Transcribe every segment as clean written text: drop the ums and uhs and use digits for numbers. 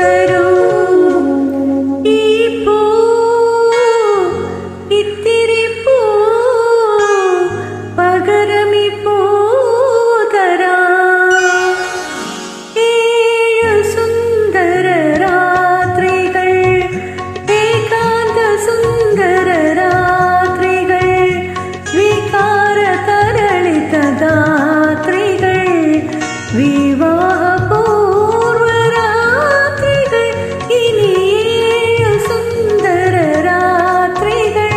തരൂ. ഈ പൂ ഇത്തിരി പൂ പകരമി പൂ തരാം. ഏഴു സുന്ദര രാത്രികൾ, ഏകാന്ത സുന്ദര രാത്രികൾ, വികാര തരളിത ധാത്രികൾ, വിവാഹപൂർവ രാത്രികൾ, ഇനി ഏഴു സുന്ദര രാത്രികൾ.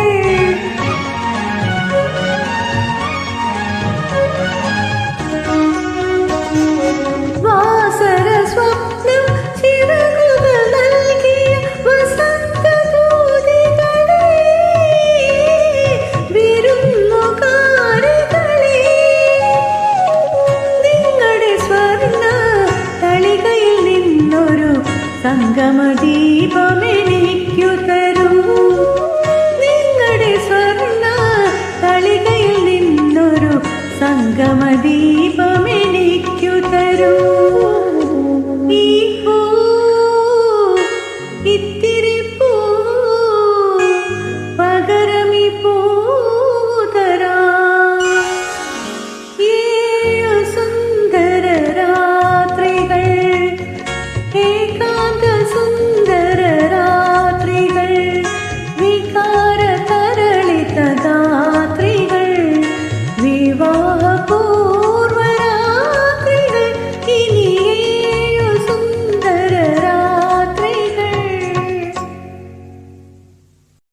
വാസര സ്വപ്നം ചിറകുകൾ നൽകിയ വസന്തദൂതികളെ, വിരുന്നുകാരികളെ, നിങ്ങളുടെ സ്വർണ്ണ തളികയിൽ നിന്നൊരു സംഗമദീപമെനിക്കു തരൂ. നിങ്ങളുടെ സ്വർണ്ണ തളികയിൽ നിന്നൊരു സംഗമദീപമെനിക്കു തരൂ.